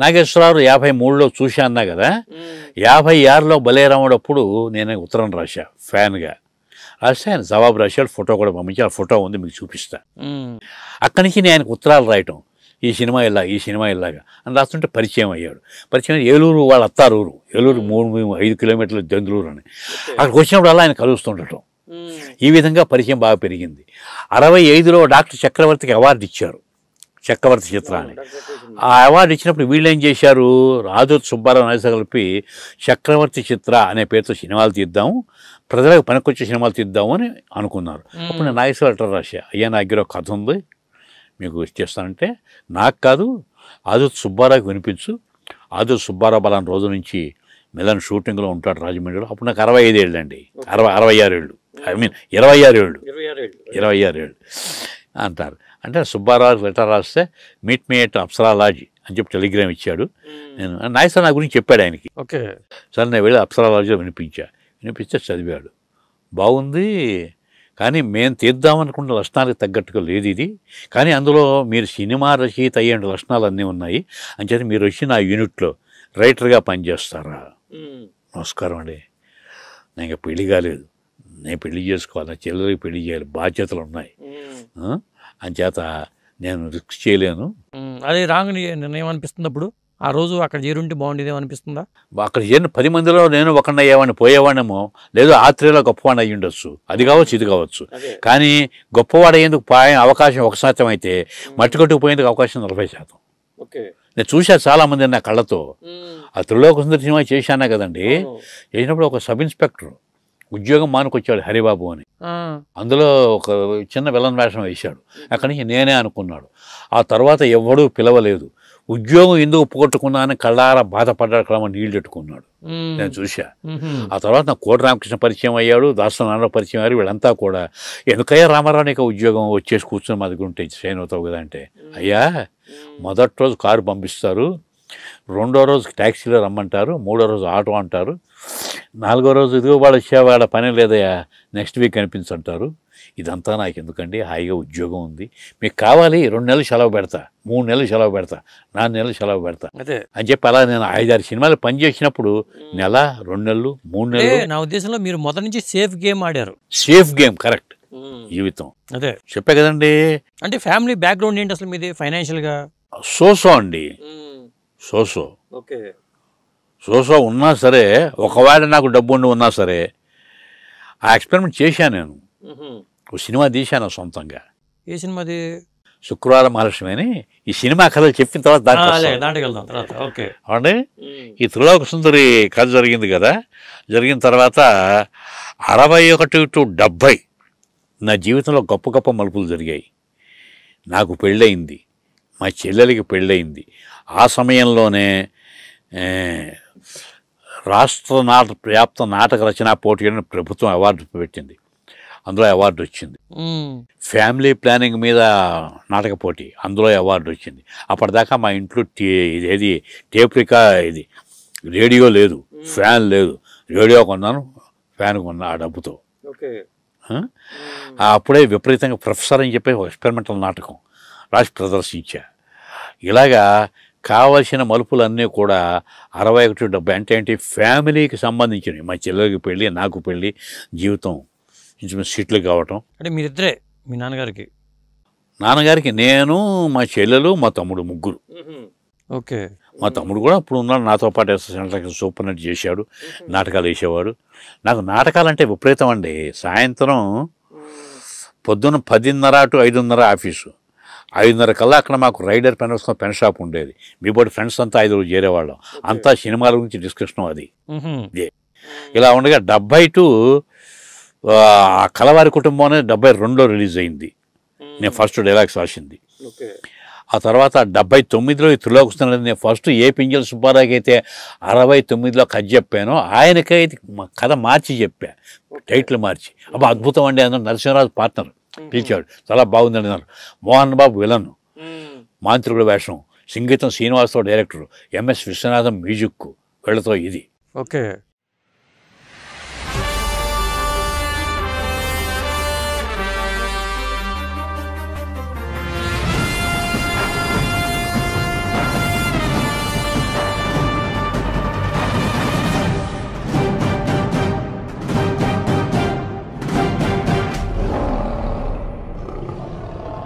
నాగేశ్వరరావు 53లో చూశా అన్నా కదా, 56లో బలేరాముడప్పుడు నేను ఉత్తరం రాశా ఫ్యాన్గా. రాస్తే ఆయన జవాబు రాశాడు, ఫోటో కూడా పంపించి, ఆ ఫోటో ఉంది మీకు చూపిస్తా. అక్కడి నుంచి నేను ఆయనకు ఉత్తరాలు రాయటం, ఈ సినిమా ఇలాగా అని రాస్తుంటే పరిచయం అయ్యాడు. పరిచయం ఏలూరు వాళ్ళ అత్తారూరు, ఏలూరు 3-5 కిలోమీటర్ల దెందులూరు అని. అక్కడికి వచ్చినప్పుడు అలా ఆయన కలుస్తుండటం. ఈ విధంగా పరిచయం బాగా పెరిగింది. 65లో డాక్టర్ చక్రవర్తికి అవార్డు ఇచ్చారు, చక్రవర్తి చిత్ర అని. ఆ అవార్డు ఇచ్చినప్పుడు వీళ్ళు ఏం చేశారు, రాజోత్ సుబ్బారావు నాగేశ్వర కలిపి చక్రవర్తి చిత్ర అనే పేరుతో సినిమాలు తీద్దాము, ప్రజలకు పనికొచ్చే సినిమాలు తీద్దాము అని అనుకున్నారు. అప్పుడు నేను నాగేశ్వర లెటర్ రాశా, అయ్యా నా దగ్గర ఒక కథ ఉంది మీకు ఇచ్చేస్తానంటే, నాకు కాదు ఆదుత్ సుబ్బారావుకి వినిపించు. ఆదుత్ సుబ్బారావు బలాన్ని రోజు నుంచి మిలన్ షూటింగ్లో ఉంటాడు రాజమండ్రిలో. అప్పుడు నాకు 65 ఏళ్ళు అండి, 66 ఏళ్ళు, 26 ఏళ్ళు అంటారు. అంటే సుబ్బారావు లెటర్ రాస్తే meet me at Apsara lodge అని చెప్పి టెలిగ్రామ్ ఇచ్చాడు. నేను నాగేశ్వర నా గురించి చెప్పాడు ఆయనకి. ఓకే, సరే నేను వెళ్ళి అప్సరా లాడ్జ్లో వినిపిస్తే చదివాడు, బాగుంది కానీ మేము తీద్దామనుకున్న లక్షణాలకు తగ్గట్టుగా లేదు ఇది, కానీ అందులో మీరు సినిమా రచయిత అయ్యే లక్షణాలు అన్నీ ఉన్నాయి అని చెప్పి మీరు వచ్చి నా యూనిట్లో రైటర్గా పనిచేస్తారా? నమస్కారం అండి, నేను ఇంకా పెళ్లి కాలేదు, నేను పెళ్లి చేసుకోవాలి, నా చెల్లెలకి పెళ్లి చేయాలి, బాధ్యతలు ఉన్నాయి, అంచేత నేను రిస్క్ చేయలేను. అదే రాంగ్ నిర్ణయం అనిపిస్తుంది అప్పుడు? ఆ రోజు అక్కడ చేరుంటే బాగుండేదేమో అనిపిస్తుందా? అక్కడ చేరిన 10 మందిలో నేను ఒకడిని అయ్యేవాడిని, పోయేవాడేమో, లేదు ఆత్రేయలో గొప్పవాడిని అయ్యి ఉండొచ్చు, అది కావచ్చు ఇది కావచ్చు. కానీ గొప్పవాడు అయ్యేందుకు అవకాశం 1% అయితే మట్టికొట్టుకుపోయేందుకు అవకాశం 40%. నేను చూసా చాలామంది నా కళ్ళతో. ఆ త్రిలోక సుందరి సినిమా చేశానా కదండి, చేసినప్పుడు ఒక సబ్ ఇన్స్పెక్టర్ ఉద్యోగం మానుకొచ్చాడు హరిబాబు అని, అందులో ఒక చిన్న విలన్ వేషం వేశాడు. అక్కడి నుంచి నేనే అనుకున్నాడు. ఆ తర్వాత ఎవడూ పిలవలేదు. ఉద్యోగం ఎందుకు పోగొట్టుకున్నానని కళ్ళారా బాధపడ్డాడు, క్రమ నీళ్ళు పెట్టుకున్నాడు, నేను చూసా. ఆ తర్వాత నాకు కోటి రామకృష్ణ పరిచయం అయ్యాడు, దాసనారాయణ పరిచయం అయ్యారు. వీళ్ళంతా కూడా ఎందుకయ్యా రామారావు నీకు ఉద్యోగం వచ్చేసి కూర్చొని మా దగ్గర ఉంటే సైన్ అవుతావు కదా అంటే, అయ్యా మొదటి రోజు కారు పంపిస్తారు, 2వ రోజు ట్యాక్సీలో రమ్మంటారు, 3వ రోజు ఆటో అంటారు, 4వ రోజు ఇదిగో వాళ్ళు వచ్చేవాళ్ళ పని లేదయ్యా నెక్స్ట్ వీక్ కనిపించంటారు. ఇదంతా నాకు ఎందుకండి, హాయిగా ఉద్యోగం ఉంది, మీకు కావాలి 2 నెలలు సెలవు పెడతా, 3 నెలలు సెలవు పెడతా, 4 నెలలు సెలవు పెడతా అని చెప్పి అలా నేను 5-6 సినిమాలు పనిచేసినప్పుడు నెల, 2 నెలలు, 3 నెలలు. నా ఉద్దేశంలో మీరు మొదటి నుంచి సేఫ్ గేమ్ ఆడారు. Safe game, correct. జీవితం అదే చెప్పే కదండి. అంటే ఫ్యామిలీ బ్యాక్గ్రౌండ్ ఏంటి అసలు మీది ఫైనాన్షియల్గా? సోసో అండి, సోసో. సోసో ఉన్నా సరే, ఒకవేళ నాకు డబ్బు ఉండి ఉన్నా సరే ఆ ఎక్స్పెరిమెంట్ చేశాను. నేను ఒక సినిమా తీశాను సొంతంగా. ఏ సినిమాది? శుక్రవారం మహాలక్ష్మి అని. ఈ సినిమా కథలు చెప్పిన తర్వాత ఓకే అండి, ఈ త్రిలోక సుందరి కథ జరిగింది కదా, జరిగిన తర్వాత 61 to 70 నా జీవితంలో గొప్ప గొప్ప మలుపులు జరిగాయి. నాకు పెళ్ళయింది, మా చెల్లెలికి పెళ్ళయింది. ఆ సమయంలోనే రాష్ట్ర వ్యాప్త నాటక రచనా పోటీ అని ప్రభుత్వం అవార్డు పెట్టింది, అందులో అవార్డు వచ్చింది. ఫ్యామిలీ ప్లానింగ్ మీద నాటక పోటీ, అందులో అవార్డు వచ్చింది. అప్పటిదాకా మా ఇంట్లో ఏది టేప్ ఇది రేడియో లేదు, ఫ్యాన్ లేదు. రేడియో కొన్నాను, ఫ్యాన్ కొన్నా ఆ డబ్బుతో. అప్పుడే విపరీతంగా ప్రొఫెసర్ అని చెప్పి ఎక్స్పెరిమెంటల్ నాటకం రాసి ప్రదర్శించా. ఇలాగా కావలసిన మలుపులన్నీ కూడా 61 to 70 అంటే ఏంటి, ఫ్యామిలీకి సంబంధించినవి. మా చెల్లెలకి పెళ్ళి, నాకు పెళ్ళి, జీవితం ఇంచుమించు సీట్లు కావటం. అంటే మీరిద్దరే, మీ నాన్నగారికి నేను, మా చెల్లెలు, మా తమ్ముడు, ముగ్గురు. ఓకే. మా తమ్ముడు కూడా ఇప్పుడు ఉన్నాడు నాతో పాటు, సెంట్రల్ సూపర్ నట్ చేశాడు, నాటకాలు వేసేవాడు. నాకు నాటకాలు అంటే విపరీతం అండి. సాయంత్రం పొద్దున్న 10:30 to 5:30 ఆఫీసు, 5:30 కల్లా అక్కడ మాకు రైడర్ పెన్ షాప్ ఉండేది. మీ బోటి ఫ్రెండ్స్ అంతా 5 చేరేవాళ్ళం, అంతా సినిమాల గురించి డిస్కషన్. అది ఇలా ఉండగా 70 to కలవారి కుటుంబం అనేది 72లో రిలీజ్ అయింది. నేను ఫస్ట్ డైలాగ్స్ రాసింది. ఆ తర్వాత 79లో ఈ త్రిలోక సుందరి నేను ఫస్ట్ ఏ పింజల్ సుబ్బారావుకి అయితే 69లో కథ చెప్పానో ఆయనకైతే కథ మార్చి చెప్పా, టైటిల్ మార్చి. అబ్బా అద్భుతం అండి అన్నారు. నరసింహరాజు పార్ట్నర్ పిలిచాడు, చాలా బాగుందండి అన్నారు. మోహన్ బాబు విలన్, మాంత్రికుడు వేషం, సంగీతం Srinivasarao director, MS Viswanatham music, వీళ్ళతో ఇది. ఓకే.